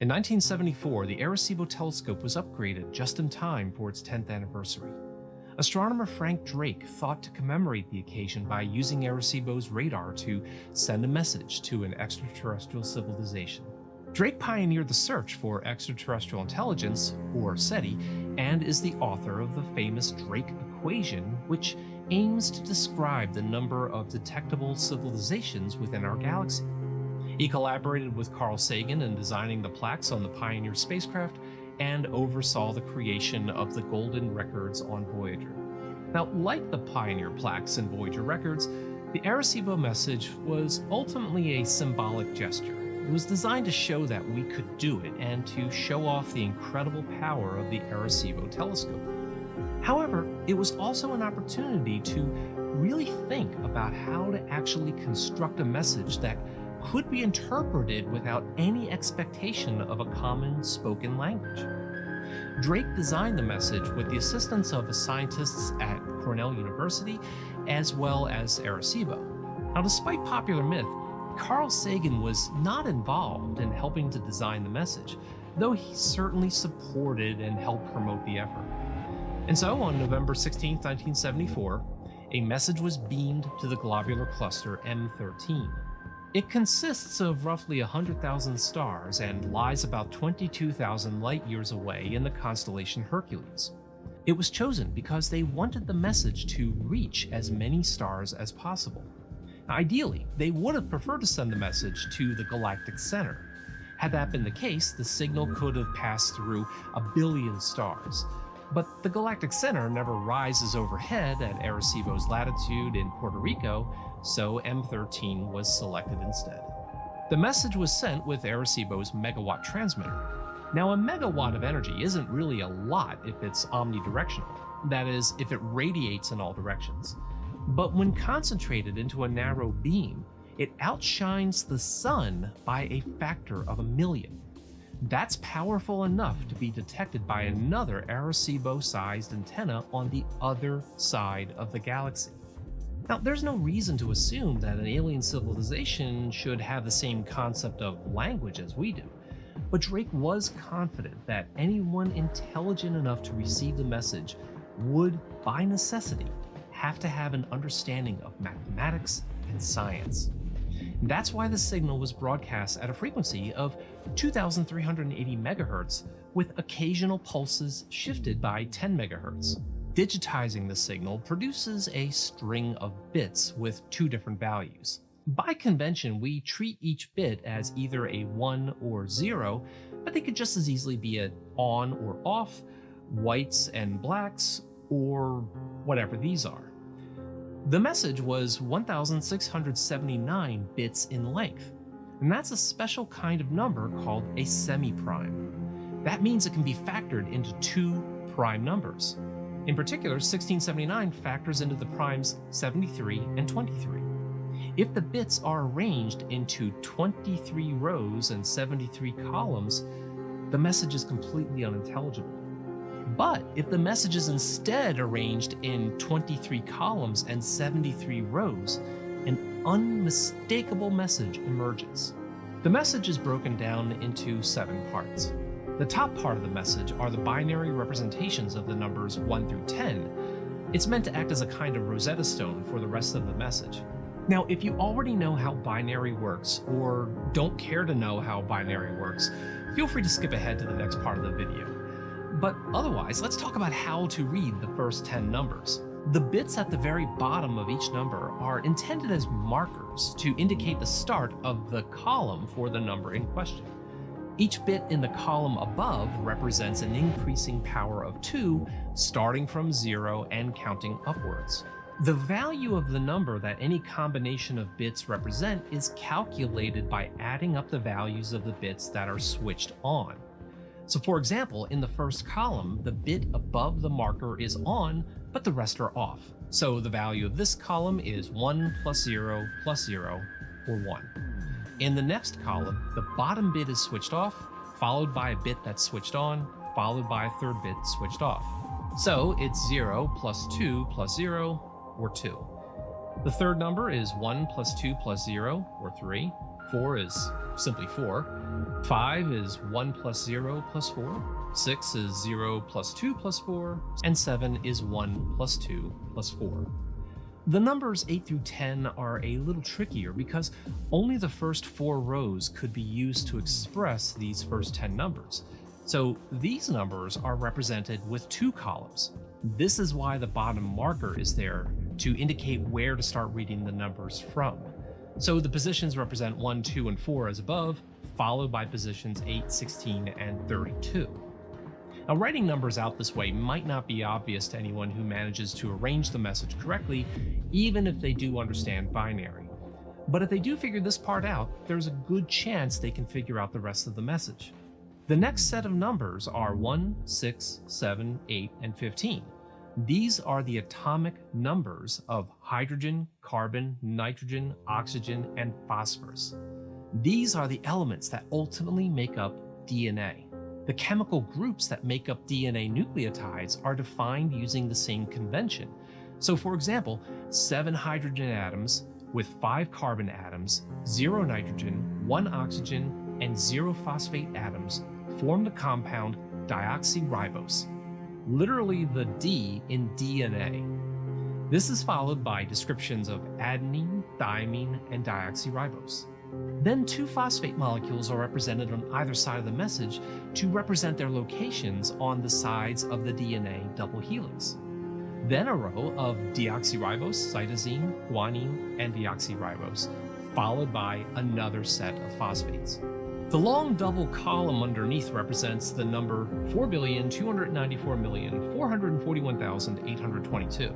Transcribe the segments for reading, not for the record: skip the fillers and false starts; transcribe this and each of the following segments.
In 1974, the Arecibo telescope was upgraded just in time for its 10th anniversary. Astronomer Frank Drake thought to commemorate the occasion by using Arecibo's radar to send a message to an extraterrestrial civilization. Drake pioneered the search for extraterrestrial intelligence, or SETI, and is the author of the famous Drake equation, which aims to describe the number of detectable civilizations within our galaxy. He collaborated with Carl Sagan in designing the plaques on the Pioneer spacecraft and oversaw the creation of the golden records on Voyager. Now, like the Pioneer plaques and Voyager records, the Arecibo Message was ultimately a symbolic gesture. It was designed to show that we could do it and to show off the incredible power of the Arecibo telescope. However, it was also an opportunity to really think about how to actually construct a message that could be interpreted without any expectation of a common spoken language. Drake designed the message with the assistance of scientists at Cornell University as well as Arecibo. Now, despite popular myth, Carl Sagan was not involved in helping to design the message, though he certainly supported and helped promote the effort. And so, on November 16, 1974, a message was beamed to the globular cluster M13. It consists of roughly 100,000 stars and lies about 22,000 light-years away in the constellation Hercules. It was chosen because they wanted the message to reach as many stars as possible. Ideally, they would have preferred to send the message to the galactic center. Had that been the case, the signal could have passed through 1 billion stars. But the galactic center never rises overhead at Arecibo's latitude in Puerto Rico, so M13 was selected instead. The message was sent with Arecibo's megawatt transmitter. Now, a megawatt of energy isn't really a lot if it's omnidirectional, that is, if it radiates in all directions. But when concentrated into a narrow beam, it outshines the sun by a factor of 1,000,000. That's powerful enough to be detected by another Arecibo-sized antenna on the other side of the galaxy. Now, there's no reason to assume that an alien civilization should have the same concept of language as we do, but Drake was confident that anyone intelligent enough to receive the message would, by necessity, have to have an understanding of mathematics and science. That's why the signal was broadcast at a frequency of 2,380 megahertz, with occasional pulses shifted by 10 megahertz. Digitizing the signal produces a string of bits with 2 different values. By convention, we treat each bit as either a 1 or 0, but they could just as easily be an on or off, whites and blacks, or whatever these are. The message was 1,679 bits in length, and that's a special kind of number called a semi-prime. That means it can be factored into 2 prime numbers. In particular, 1679 factors into the primes 73 and 23. If the bits are arranged into 23 rows and 73 columns, the message is completely unintelligible. But if the message is instead arranged in 23 columns and 73 rows, an unmistakable message emerges. The message is broken down into 7 parts. The top part of the message are the binary representations of the numbers 1 through 10. It's meant to act as a kind of Rosetta Stone for the rest of the message. Now, if you already know how binary works, or don't care to know how binary works, feel free to skip ahead to the next part of the video. But otherwise, let's talk about how to read the first 10 numbers. The bits at the very bottom of each number are intended as markers to indicate the start of the column for the number in question. Each bit in the column above represents an increasing power of 2, starting from 0 and counting upwards. The value of the number that any combination of bits represent is calculated by adding up the values of the bits that are switched on. So for example, in the first column, the bit above the marker is on, but the rest are off. So the value of this column is 1 plus 0 plus 0, or 1. In the next column, the bottom bit is switched off, followed by a bit that's switched on, followed by a third bit switched off. So it's 0 plus 2 plus 0, or 2. The third number is 1 plus 2 plus 0, or 3. 4 is simply 4. 5 is 1 plus 0 plus 4. 6 is 0 plus 2 plus 4. And 7 is 1 plus 2 plus 4. The numbers 8 through 10 are a little trickier because only the first 4 rows could be used to express these first 10 numbers. So these numbers are represented with 2 columns. This is why the bottom marker is there to indicate where to start reading the numbers from. So the positions represent 1, 2, and 4 as above, followed by positions 8, 16, and 32. Now, writing numbers out this way might not be obvious to anyone who manages to arrange the message correctly, even if they do understand binary. But if they do figure this part out, there's a good chance they can figure out the rest of the message. The next set of numbers are 1, 6, 7, 8, and 15. These are the atomic numbers of hydrogen, carbon, nitrogen, oxygen, and phosphorus. These are the elements that ultimately make up DNA. The chemical groups that make up DNA nucleotides are defined using the same convention. So for example, 7 hydrogen atoms with 5 carbon atoms, 0 nitrogen, 1 oxygen, and 0 phosphate atoms form the compound deoxyribose, literally the D in DNA. This is followed by descriptions of adenine, thymine, and deoxyribose. Then 2 phosphate molecules are represented on either side of the message to represent their locations on the sides of the DNA double helix. Then a row of deoxyribose, cytosine, guanine, and deoxyribose, followed by another set of phosphates. The long double column underneath represents the number 4,294,441,822.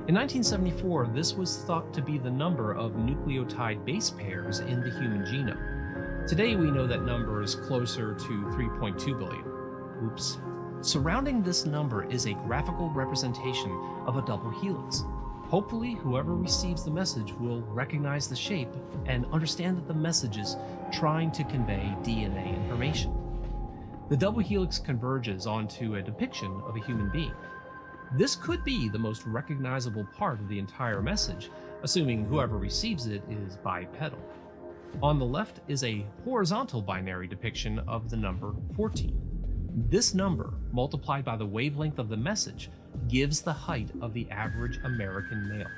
In 1974, this was thought to be the number of nucleotide base pairs in the human genome. Today, we know that number is closer to 3.2 billion. Oops. Surrounding this number is a graphical representation of a double helix. Hopefully, whoever receives the message will recognize the shape and understand that the message is trying to convey DNA information. The double helix converges onto a depiction of a human being. This could be the most recognizable part of the entire message, assuming whoever receives it is bipedal. On the left is a horizontal binary depiction of the number 14. This number, multiplied by the wavelength of the message, gives the height of the average American male.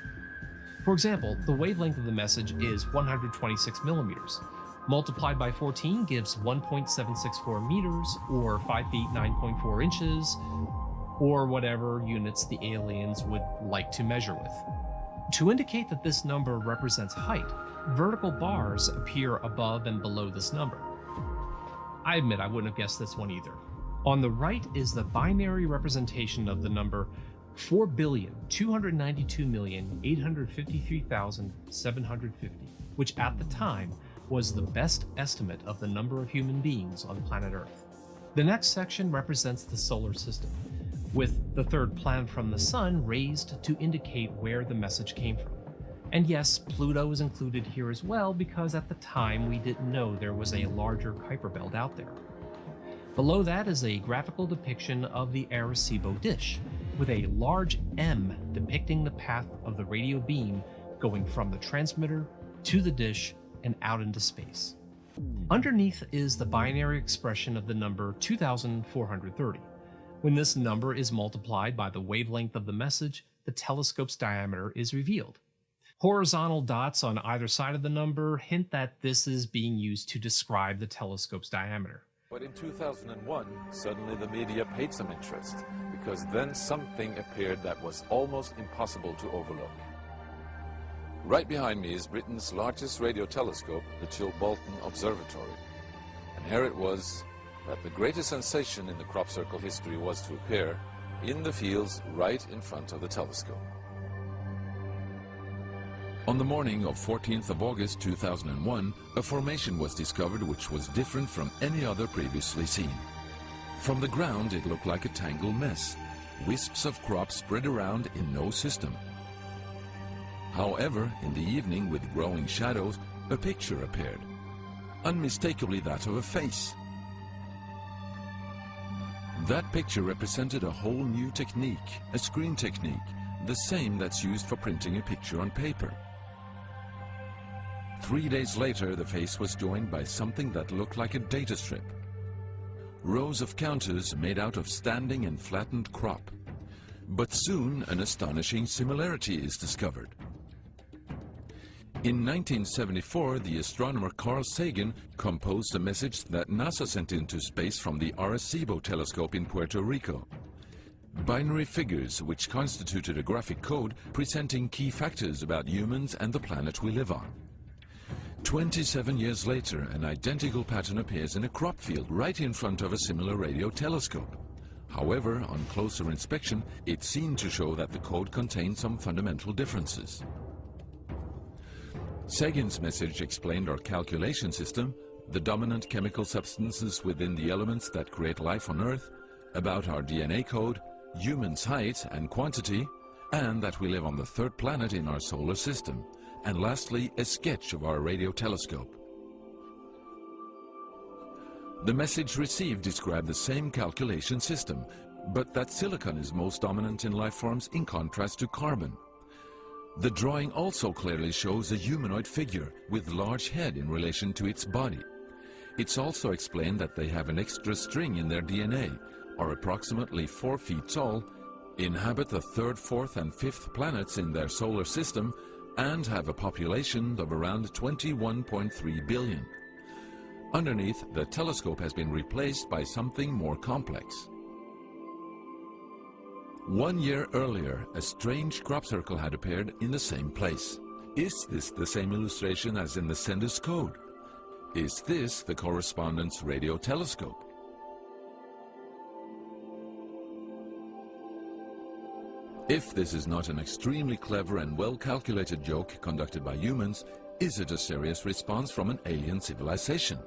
For example, the wavelength of the message is 126 millimeters. Multiplied by 14 gives 1.764 meters, or 5 feet 9.4 inches, or whatever units the aliens would like to measure with. To indicate that this number represents height, vertical bars appear above and below this number. I admit I wouldn't have guessed this one either. On the right is the binary representation of the number 4,292,853,750, which at the time was the best estimate of the number of human beings on planet Earth. The next section represents the solar system, with the third planet from the sun raised to indicate where the message came from. And yes, Pluto is included here as well because at the time we didn't know there was a larger Kuiper belt out there. Below that is a graphical depiction of the Arecibo dish, with a large M depicting the path of the radio beam going from the transmitter to the dish and out into space. Underneath is the binary expression of the number 2,430. When this number is multiplied by the wavelength of the message, the telescope's diameter is revealed. Horizontal dots on either side of the number hint that this is being used to describe the telescope's diameter. But in 2001, suddenly the media paid some interest, because then something appeared that was almost impossible to overlook. Right behind me is Britain's largest radio telescope, the Chilbolton Observatory. And here it was that the greatest sensation in the crop circle history was to appear in the fields right in front of the telescope. On the morning of 14th of August 2001, a formation was discovered which was different from any other previously seen. From the ground, it looked like a tangled mess, wisps of crops spread around in no system. However, in the evening, with growing shadows, a picture appeared, unmistakably that of a face. That picture represented a whole new technique, a screen technique, the same that's used for printing a picture on paper. 3 days later, the face was joined by something that looked like a data strip. Rows of counters made out of standing and flattened crop. But soon, an astonishing similarity is discovered. In 1974, the astronomer Carl Sagan composed a message that NASA sent into space from the Arecibo telescope in Puerto Rico. Binary figures which constituted a graphic code presenting key factors about humans and the planet we live on. 27 years later, an identical pattern appears in a crop field right in front of a similar radio telescope. However, on closer inspection, it seemed to show that the code contained some fundamental differences. Sagan's message explained our calculation system, the dominant chemical substances within the elements that create life on Earth, about our DNA code, humans' height and quantity, and that we live on the third planet in our solar system, and lastly, a sketch of our radio telescope. The message received described the same calculation system, but that silicon is most dominant in life forms in contrast to carbon. The drawing also clearly shows a humanoid figure with large head in relation to its body. It's also explained that they have an extra string in their DNA, are approximately 4 feet tall, inhabit the third, fourth and fifth planets in their solar system, and have a population of around 21.3 billion. Underneath, the telescope has been replaced by something more complex. 1 year earlier, a strange crop circle had appeared in the same place. Is this the same illustration as in the sender's code? Is this the correspondence radio telescope? If this is not an extremely clever and well-calculated joke conducted by humans, is it a serious response from an alien civilization?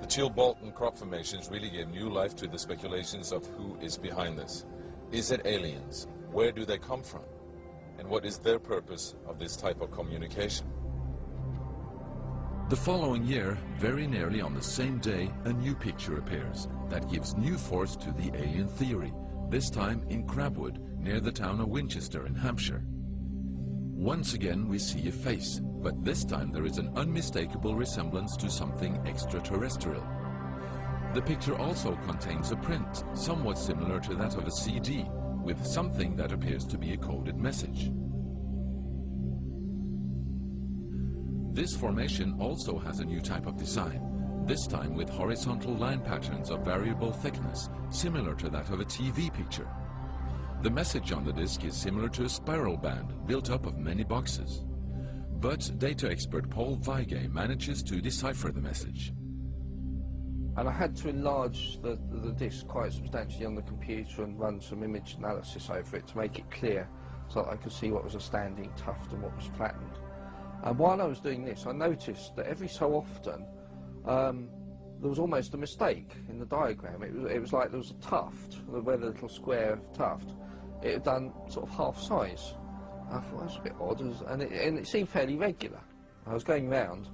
The Chilbolton crop formations really gave new life to the speculations of who is behind this. Is it aliens? Where do they come from? And what is their purpose of this type of communication? The following year, very nearly on the same day, a new picture appears that gives new force to the alien theory, this time in Crabwood, near the town of Winchester in Hampshire. Once again we see a face, but this time there is an unmistakable resemblance to something extraterrestrial. The picture also contains a print, somewhat similar to that of a CD, with something that appears to be a coded message. This formation also has a new type of design, this time with horizontal line patterns of variable thickness, similar to that of a TV picture. The message on the disc is similar to a spiral band built up of many boxes. But data expert Paul Weige manages to decipher the message. And I had to enlarge the disc quite substantially on the computer and run some image analysis over it to make it clear so that I could see what was a standing tuft and what was flattened. And while I was doing this, I noticed that every so often there was almost a mistake in the diagram. It was like there was a tuft, where the little square tuft, it had done sort of half size. I thought that was a bit odd, and it seemed fairly regular. I was going round,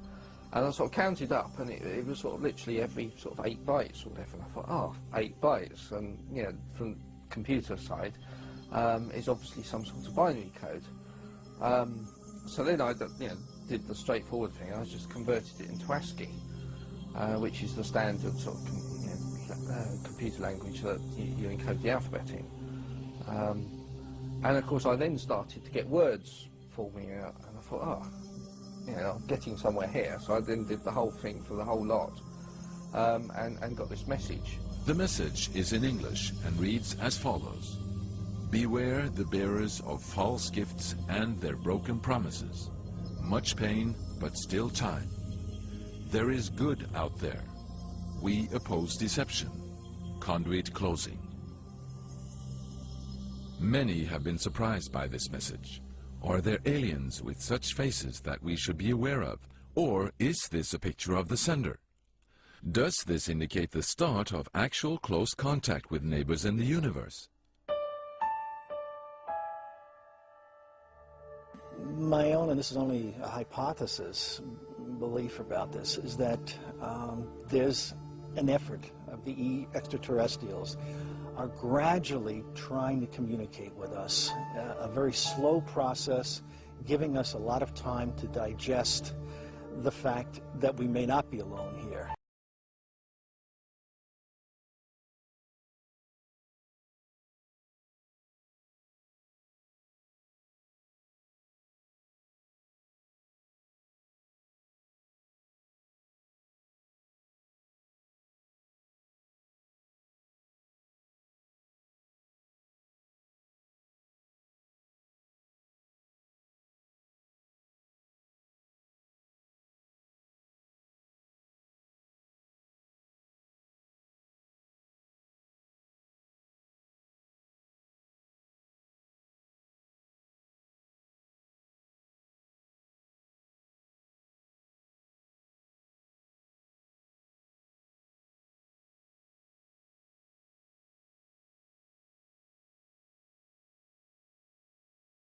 and I sort of counted up, and it was sort of literally every sort of 8 bytes or whatever. And I thought, oh, 8 bytes, and you know, from the computer side, is obviously some sort of binary code. So then I did the straightforward thing. I just converted it into ASCII, which is the standard sort of computer language that you encode the alphabet in. And of course I then started to get words forming out, and I thought, oh, you know, I'm getting somewhere here. So I then did the whole thing for the whole lot, and got this message. The message is in English and reads as follows: Beware the bearers of false gifts and their broken promises. Much pain, but still time. There is good out there. We oppose deception. Conduit closing. Many have been surprised by this message. Are there aliens with such faces that we should be aware of? Or is this a picture of the sender? Does this indicate the start of actual close contact with neighbors in the universe? My own, and this is only a hypothesis, belief about this, is that there's an effort of the extraterrestrials are gradually trying to communicate with us. A very slow process, giving us a lot of time to digest the fact that we may not be alone here.